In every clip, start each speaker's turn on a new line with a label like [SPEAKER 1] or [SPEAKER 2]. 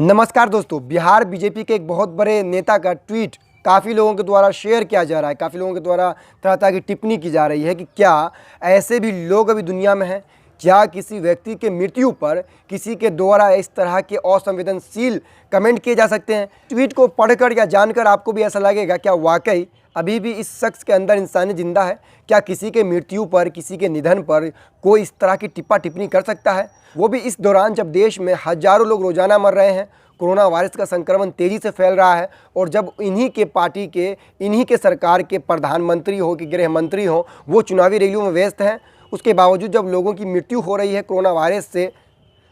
[SPEAKER 1] नमस्कार दोस्तों, बिहार बीजेपी के एक बहुत बड़े नेता का ट्वीट काफ़ी लोगों के द्वारा शेयर किया जा रहा है। काफ़ी लोगों के द्वारा तरह तरह की टिप्पणी की जा रही है कि क्या ऐसे भी लोग अभी दुनिया में हैं। क्या किसी व्यक्ति के मृत्यु पर किसी के द्वारा इस तरह के असंवेदनशील कमेंट किए जा सकते हैं। ट्वीट को पढ़कर या जानकर आपको भी ऐसा लगेगा, क्या वाकई अभी भी इस शख्स के अंदर इंसानियत जिंदा है? क्या किसी के मृत्यु पर, किसी के निधन पर कोई इस तरह की टिप्पणी कर सकता है, वो भी इस दौरान जब देश में हजारों लोग रोजाना मर रहे हैं, कोरोना वायरस का संक्रमण तेज़ी से फैल रहा है और जब इन्हीं के पार्टी के, इन्हीं के सरकार के प्रधानमंत्री हो कि गृह मंत्री हो, वो चुनावी रैलियों में व्यस्त हैं। उसके बावजूद जब लोगों की मृत्यु हो रही है कोरोना वायरस से,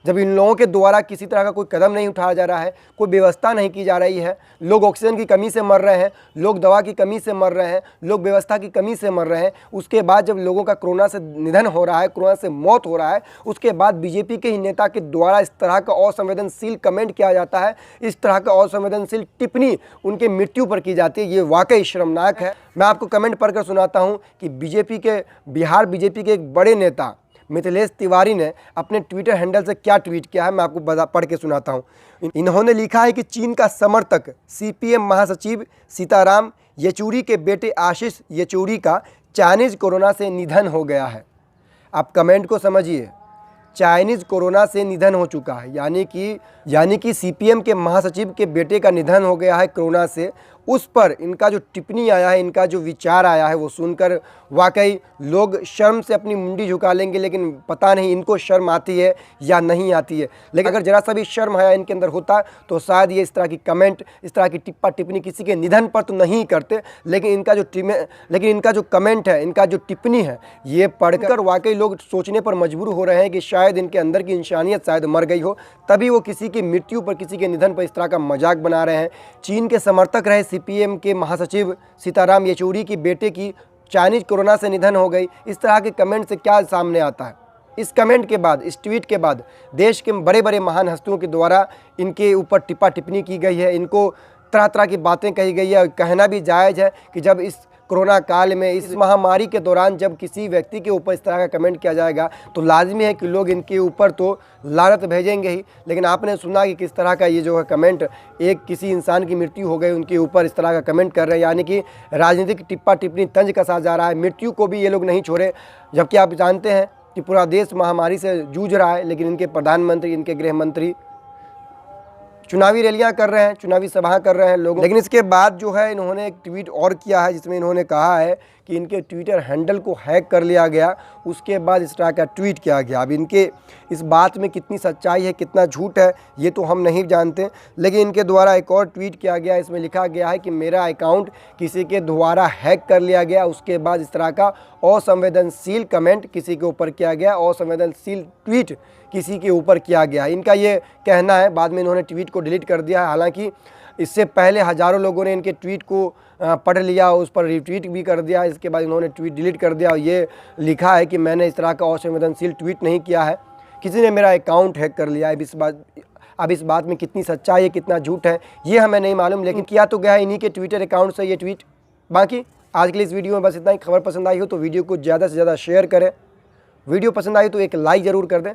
[SPEAKER 1] जब इन लोगों के द्वारा किसी तरह का कोई कदम नहीं उठाया जा रहा है, कोई व्यवस्था नहीं की जा रही है, लोग ऑक्सीजन की कमी से मर रहे हैं, लोग दवा की कमी से मर रहे हैं, लोग व्यवस्था की कमी से मर रहे हैं, उसके बाद जब लोगों का कोरोना से निधन हो रहा है, कोरोना से मौत हो रहा है, उसके बाद बीजेपी के ही नेता के द्वारा इस तरह का असंवेदनशील कमेंट किया जाता है, इस तरह का असंवेदनशील टिप्पणी उनके मृत्यु पर की जाती है। ये वाकई शर्मनाक है। मैं आपको कमेंट पढ़कर सुनाता हूँ कि बिहार बीजेपी के एक बड़े नेता मिथिलेश तिवारी ने अपने ट्विटर हैंडल से क्या ट्वीट किया है, मैं आपको पढ़ के सुनाता हूं। इन्होंने लिखा है कि चीन का समर्थक सीपीएम महासचिव सीताराम येचुरी के बेटे आशीष येचुरी का चाइनीज कोरोना से निधन हो गया है। आप कमेंट को समझिए, चाइनीज कोरोना से निधन हो चुका है, यानी कि सीपीएम के महासचिव के बेटे का निधन हो गया है कोरोना से। उस पर इनका जो टिप्पणी आया है, इनका जो विचार आया है, वो सुनकर वाकई लोग शर्म से अपनी मुंडी झुका लेंगे, लेकिन पता नहीं इनको शर्म आती है या नहीं आती है। लेकिन अगर जरा सा भी शर्म हया इनके अंदर होता तो शायद ये इस तरह की कमेंट, इस तरह की टिप्पणी किसी के निधन पर तो नहीं करते, लेकिन इनका जो कमेंट है, इनका जो टिप्पणी है, ये पढ़कर वाकई लोग सोचने पर मजबूर हो रहे हैं कि शायद इनके अंदर की इंसानियत शायद मर गई हो, तभी वो किसी की मृत्यु पर, किसी के निधन पर इस तरह का मजाक बना रहे हैं। चीन के समर्थक रहे सीपीएम के महासचिव सीताराम येचुरी की बेटे की चाइनीज कोरोना से निधन हो गई, इस तरह के कमेंट से क्या सामने आता है? इस कमेंट के बाद, इस ट्वीट के बाद देश के बड़े बड़े महान हस्तियों के द्वारा इनके ऊपर टिप्पणी की गई है, इनको तरह तरह की बातें कही गई है। कहना भी जायज़ है कि जब इस कोरोना काल में, इस महामारी के दौरान जब किसी व्यक्ति के ऊपर इस तरह का कमेंट किया जाएगा तो लाजमी है कि लोग इनके ऊपर तो लानत भेजेंगे ही। लेकिन आपने सुना कि किस तरह का ये जो है कमेंट, एक किसी इंसान की मृत्यु हो गई, उनके ऊपर इस तरह का कमेंट कर रहे हैं, यानी कि राजनीतिक टिप्पणी तंज कसा जा रहा है। मृत्यु को भी ये लोग नहीं छोड़े, जबकि आप जानते हैं कि पूरा देश महामारी से जूझ रहा है, लेकिन इनके प्रधानमंत्री, इनके गृह मंत्री चुनावी रैलियां कर रहे हैं, चुनावी सभा कर रहे हैं लोगों। लेकिन इसके बाद जो है इन्होंने एक ट्वीट और किया है, जिसमें इन्होंने कहा है कि इनके ट्विटर हैंडल को हैक कर लिया गया, उसके बाद इस तरह का ट्वीट किया गया। अब इनके इस बात में कितनी सच्चाई है, कितना झूठ है, ये तो हम नहीं जानते, लेकिन इनके द्वारा एक और ट्वीट किया गया। इसमें लिखा गया है कि मेरा अकाउंट किसी के द्वारा हैक कर लिया गया, उसके बाद इस तरह का असंवेदनशील कमेंट किसी के ऊपर किया गया, असंवेदनशील ट्वीट किसी के ऊपर किया गया। इनका ये कहना है। बाद में इन्होंने ट्वीट को डिलीट कर दिया है। हालांकि इससे पहले हज़ारों लोगों ने इनके ट्वीट को पढ़ लिया, उस पर रिट्वीट भी कर दिया। इसके बाद इन्होंने ट्वीट डिलीट कर दिया और ये लिखा है कि मैंने इस तरह का असंवेदनशील ट्वीट नहीं किया है, किसी ने मेरा अकाउंट हैक कर लिया है। अब इस बात में कितनी सच्चाई है, कितना झूठ है, ये हमें नहीं मालूम, लेकिन किया तो गया इन्हीं के ट्विटर अकाउंट से ये ट्वीट। बाकी आज के लिए इस वीडियो में बस इतना ही। खबर पसंद आई हो तो वीडियो को ज़्यादा से ज़्यादा शेयर करें, वीडियो पसंद आई तो एक लाइक ज़रूर कर दें।